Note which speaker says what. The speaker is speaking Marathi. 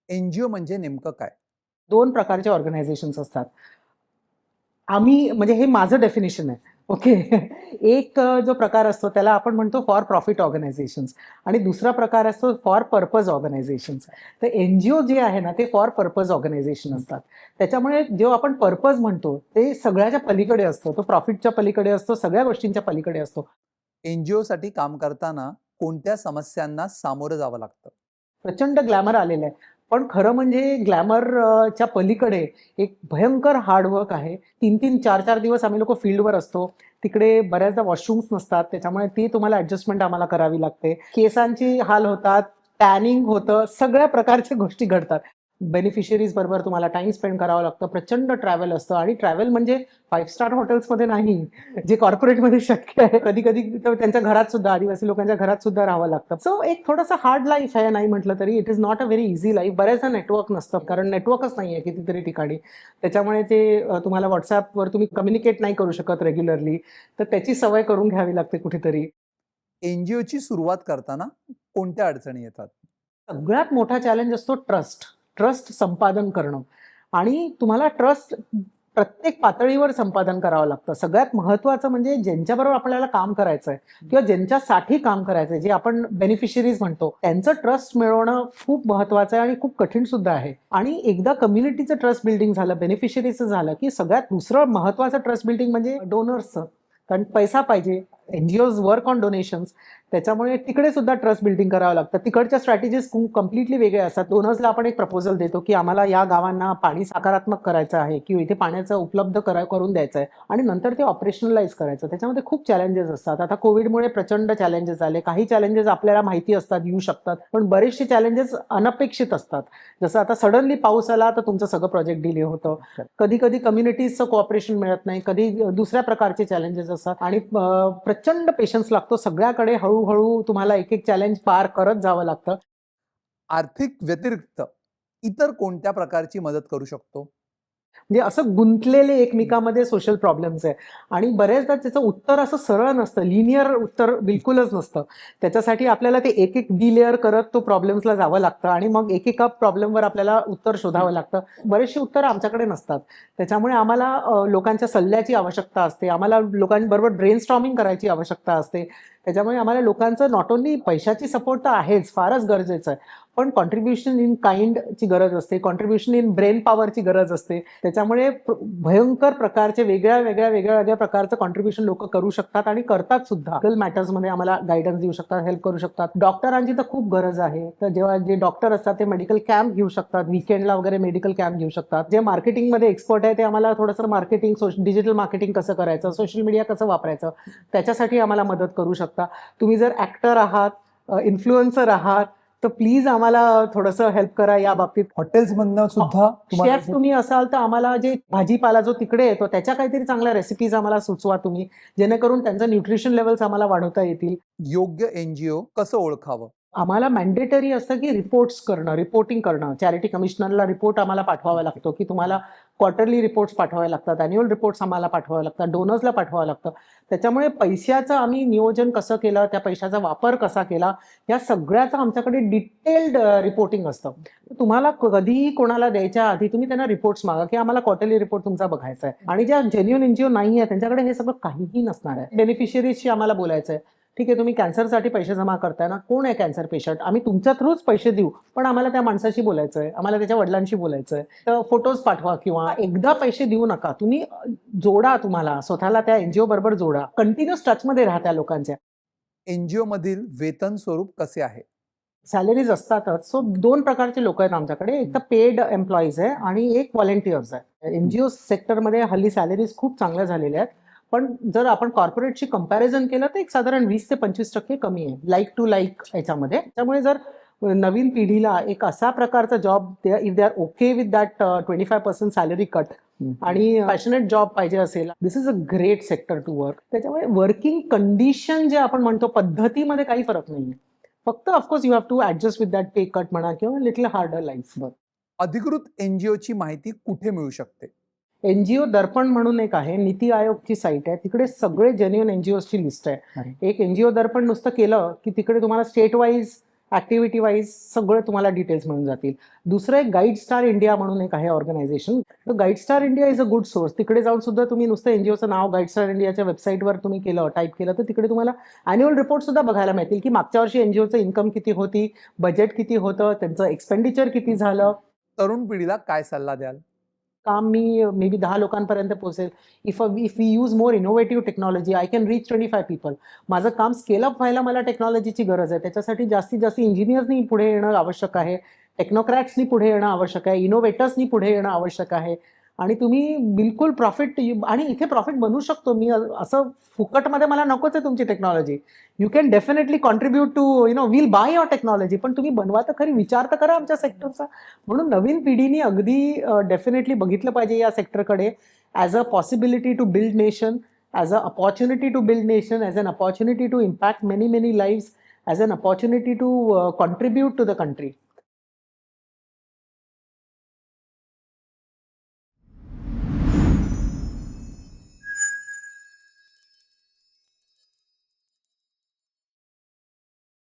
Speaker 1: एनजीओ म्हणजे नेमकं काय?
Speaker 2: दोन प्रकारचे ऑर्गनायझेशन्स असतात. आम्ही म्हणजे हे माझं डेफिनेशन आहे. ओके. एक जो प्रकार असतो त्याला आपण म्हणतो फॉर प्रॉफिट ऑर्गनायझेशन्स आणि दुसरा प्रकार असतो फॉर पर्पज ऑर्गनायझेशन्स. तर एन-जी-ओ जे आहे ना, ते फॉर पर्पज ऑर्गनायझेशन असतात. त्याच्यामुळे जेव्हा आपण पर्पज म्हणतो, ते सगळ्याच्या पलीकडे असतो. तो प्रॉफिटच्या पलीकडे असतो, सगळ्या गोष्टींच्या पलीकडे असतो.
Speaker 1: एनजीओसाठी काम करताना कोणत्या समस्यांना सामोरं जावं लागतं?
Speaker 2: प्रचंड ग्लॅमर आलेलं आहे. पण खरं म्हणजे च्या पलीकडे एक भयंकर हार्डवर्क आहे. 3-3, 4-4 दिवस आम्ही लोकं फील्डवर असतो. तिकडे बऱ्याचदा वॉशरूम्स नसतात. त्याच्यामुळे ती तुम्हाला ॲडजस्टमेंट आम्हाला करावी लागते. केसांची हाल होतात, टॅनिंग होतं, सगळ्या प्रकारच्या गोष्टी घडतात. बेनिफिशियरीज बरोबर तुम्हाला टाईम स्पेंड करावं लागतं. प्रचंड ट्रॅव्हल असतं आणि ट्रॅव्हल म्हणजे 5 स्टार हॉटेल्समध्ये नाही, जे कॉर्पोरेटमध्ये शक्य आहे. कधी-कधी तर त्यांच्या घरात सुद्धा, आदिवासी लोकांच्या घरात सुद्धा राहावं लागतं. सो एक थोडंसं हार्ड लाईफ आहे, नाही म्हटलं तरी. It is not a very easy life. बऱ्याचदा नेटवर्क नसतं, कारण नेटवर्कच नाही आहे कितीतरी ठिकाणी. त्याच्यामुळे ते तुम्हाला WhatsAppवर तुम्ही कम्युनिकेट नाही करू शकत रेग्युलरली. तर त्याची सवय करून घ्यावी लागते कुठेतरी.
Speaker 1: एनजीओची सुरुवात करताना कोणत्या अडचणी येतात?
Speaker 2: सगळ्यात मोठा चॅलेंज असतो ट्रस्ट. ट्रस्ट संपादन करणं आणि तुम्हाला ट्रस्ट प्रत्येक पातळीवर संपादन करावं लागतं. सगळ्यात महत्त्वाचं म्हणजे ज्यांच्याबरोबर आपल्याला काम करायचंय किंवा ज्यांच्यासाठी काम करायचंय, जे आपण बेनिफिशियरीज म्हणतो, त्यांचं ट्रस्ट मिळवणं खूप महत्त्वाचं आहे आणि खूप कठीण सुद्धा आहे. आणि एकदा कम्युनिटीचं ट्रस्ट बिल्डिंग झालं, बेनिफिशियरीचं झालं, की सगळ्यात दुसरं महत्त्वाचं ट्रस्ट बिल्डिंग म्हणजे डोनर्सचं. कारण पैसा पाहिजे. NGOs work on donations. त्याच्यामुळे तिकडे सुद्धा ट्रस्ट बिल्डिंग करावं लागतं. तिकडच्या स्ट्रॅटेजीज कम्प्लिटली वेगळ्या असतात. डोनर्सला आपण एक प्रपोजल देतो, की आम्हाला या गावांना पाणी सकारात्मक करायचं आहे किंवा इथे पाण्याचं उपलब्ध करून द्यायचं आहे आणि नंतर ते ऑपरेशनलाइज करायचं. त्याच्यामध्ये खूप चॅलेंजेस असतात. आता कोविडमुळे प्रचंड चॅलेंजेस आले. काही चॅलेंजेस आपल्याला माहिती असतात, येऊ शकतात. पण बरेचसे चॅलेंजेस अनपेक्षित असतात. जसं आता सडनली पाऊस आला तर तुमचं सगळं प्रोजेक्ट डिले होतं. कधी-कधी कम्युनिटीजचं कोऑपरेशन मिळत नाही. कधी दुसऱ्या प्रकारचे चॅलेंजेस असतात आणि प्रचंड पेशन्स लागतो. सगळ्याकडे हळू तुम्हाला एक-एक चॅलेंज पार करत जावं लागतं.
Speaker 1: आर्थिक व्यतिरिक्त इतर कोणत्या प्रकारची मदत करू शकतो?
Speaker 2: म्हणजे असं गुंतलेले एकमेकांमध्ये सोशल प्रॉब्लेम्स आहे आणि बऱ्याचदा त्याचं उत्तर असं सरळ नसतं, लिनियर उत्तर बिलकुलच नसतं. त्याच्यासाठी आपल्याला ते एक-एक डिलेयर करत तो प्रॉब्लेम्सला जावं लागतं आणि मग एकेका प्रॉब्लेमवर आपल्याला उत्तर शोधावं लागतं. बरेचशी उत्तरं आमच्याकडे नसतात. त्याच्यामुळे आम्हाला लोकांच्या सल्ल्याची आवश्यकता असते. आम्हाला लोकांबरोबर ब्रेनस्टॉर्मिंग करायची आवश्यकता असते. त्याच्यामुळे आम्हाला लोकांचं नॉट ओन्ली पैशाची सपोर्ट तर आहेच, फारच गरजेचं आहे. पण कॉन्ट्रिब्युशन इन काइंडची गरज असते, कॉन्ट्रिब्युशन इन ब्रेन पॉवरची गरज असते. त्याच्यामुळे भयंकर प्रकारचे वेगळ्या प्रकारचं कॉन्ट्रिब्युशन लोकं करू शकतात आणि करतात सुद्धा. मेडिकल मॅटर्समध्ये आम्हाला गाईडन्स देऊ शकतात, हेल्प करू शकतात. डॉक्टरांची तर खूप गरज आहे. तर जेव्हा जे डॉक्टर असतात ते मेडिकल कॅम्प घेऊ शकतात, वीकेंडला वगैरे मेडिकल कॅम्प घेऊ शकतात. जे मार्केटिंगमध्ये एक्सपर्ट आहे ते आम्हाला थोडंसं मार्केटिंग, डिजिटल मार्केटिंग कसं करायचं, सोशल मीडिया कसं वापरायचं, त्याच्यासाठी आम्हाला मदत करू शकता. तुम्ही जर ॲक्टर आहात, इन्फ्लुएन्सर आहात, तर प्लीज आम्हाला थोडंसं हेल्प करा या बाबतीत.
Speaker 1: हॉटेल्समधनं सुद्धा
Speaker 2: शेफ तुम्ही असाल तर आम्हाला जे भाजीपाला जो तिकडे येतो त्याच्या काहीतरी चांगल्या रेसिपीज आम्हाला सुचवा तुम्ही, जेणेकरून त्यांचं न्यूट्रिशन लेवल्स आम्हाला वाढवता येतील.
Speaker 1: योग्य एनजीओ कसं ओळखावं?
Speaker 2: आम्हाला मॅन्डेटरी असतं की रिपोर्टिंग करणं. चॅरिटी कमिशनरला रिपोर्ट आम्हाला पाठवावा लागतो, की तुम्हाला क्वार्टरली रिपोर्ट्स पाठवावे लागतात, ॲन्युअल रिपोर्ट्स आम्हाला पाठवावे लागतात, डोनर्सला पाठवावं लागतं. त्याच्यामुळे पैशाचं आम्ही नियोजन कसं केलं, त्या पैशाचा वापर कसा केला, या सगळ्याचं आमच्याकडे डिटेल्ड रिपोर्टिंग असतं. तुम्हाला कधीही कोणाला द्यायच्या आधी तुम्ही त्यांना रिपोर्ट्स मागा, की आम्हाला क्वार्टरली रिपोर्ट तुमचा बघायचा आहे. आणि ज्या जेन्युइन एनजीओ नाही आहे त्यांच्याकडे हे सगळं काहीही नसणार आहे. बेनिफिशियरीजशी आम्हाला बोलायचं आहे. ठीक आहे, तुम्ही कॅन्सरसाठी पैसे जमा करताय ना, कोण आहे कॅन्सर पेशंट? आम्ही तुमच्या थ्रूच पैसे देऊ, पण आम्हाला त्या माणसाशी बोलायचं आहे, आम्हाला त्याच्या वडिलांशी बोलायचं आहे. तर फोटोज पाठवा किंवा एकदा पैसे देऊ नका. तुम्ही जोडा, तुम्हाला स्वतःला त्या एनजीओ बरोबर जोडा. कंटिन्युअस टचमध्ये राहा त्या लोकांच्या.
Speaker 1: एनजीओ मधील वेतन स्वरूप कसे आहे?
Speaker 2: सॅलरीज असतातच. सो 2 प्रकारचे लोकं आहेत आमच्याकडे. एक तर पेड एम्प्लॉईज आहे आणि एक व्हॉलंटिअर्स आहे. एनजीओ सेक्टरमध्ये हल्ली सॅलरीज खूप चांगल्या झालेल्या आहेत. पण जर आपण कॉर्पोरेटशी कंपॅरिझन केलं तर एक साधारण 20 ते 25% कमी आहे. लाइक टू लाइक याच्यामध्ये. त्यामुळे जर नवीन पिढीला एक असा प्रकारचा job, if they are okay with that 25% salary cut आणि पॅशनेट जॉब पाहिजे असेल, this is a great sector to work. त्याच्यामुळे वर्किंग कंडिशन जे आपण म्हणतो पद्धतीमध्ये काही फरक नाहीये. फक्त of course you have to adjust with that pay cut म्हणा किंवा लिटल हार्डर लाईफ.
Speaker 1: अधिकृत एनजीओची माहिती कुठे मिळू शकते?
Speaker 2: एनजीओ दर्पण म्हणून एक आहे, नीती आयोगची साईट आहे. तिकडे सगळे जेन्युइन एनजीओची लिस्ट आहे. एक एनजीओ दर्पण नुसतं केलं की तिकडे तुम्हाला स्टेट वाईज ॲक्टिव्हिटी वाईज सगळं तुम्हाला डिटेल्स मिळून जातील. दुसरं एक गाईड स्टार इंडिया म्हणून एक आहे ऑर्गनायझेशन. तर guide star India is a good source. तिकडे जाऊन सुद्धा तुम्ही नुसतं एनजीओचं नाव गाईड स्टार इंडियाच्या वेबसाईटवर तुम्ही टाईप केलं तर तिकडे तुम्हाला अॅन्युअल रिपोर्ट सुद्धा बघायला मिळतील की मागच्या वर्षी एनजीओचं इन्कम किती होती, बजेट किती होतं, त्यांचं एक्सपेंडिचर किती झालं.
Speaker 1: तरुण पिढीला काय सल्ला द्याल?
Speaker 2: काम मी मे बी 10 लोकांपर्यंत पोहोचेल. If we use more innovative technology I can reach 25 people. माझं काम स्केल अप व्हायला मला टेक्नॉलॉजीची गरज आहे. त्याच्यासाठी जास्तीत जास्त इंजिनियर्सनी पुढे येणं आवश्यक आहे, टेक्नोक्रॅट्सनी पुढे येणं आवश्यक आहे, इनोव्हेटर्सनी पुढे येणं आवश्यक आहे. आणि तुम्ही बिलकुल प्रॉफिट, आणि इथे प्रॉफिट बनवू शकतो मी. असं फुकटमध्ये मला नकोच आहे तुमची technology. You can definitely contribute to will by your technology, पण तुम्ही बनवा तर खरी, विचार तर करा आमच्या सेक्टरचा. म्हणून नवीन पिढीने अगदी डेफिनेटली बघितलं पाहिजे या सेक्टरकडे as a possibility to build nation, as a opportunity to build nation, as an opportunity to impact many many lives, as an opportunity to contribute to the country.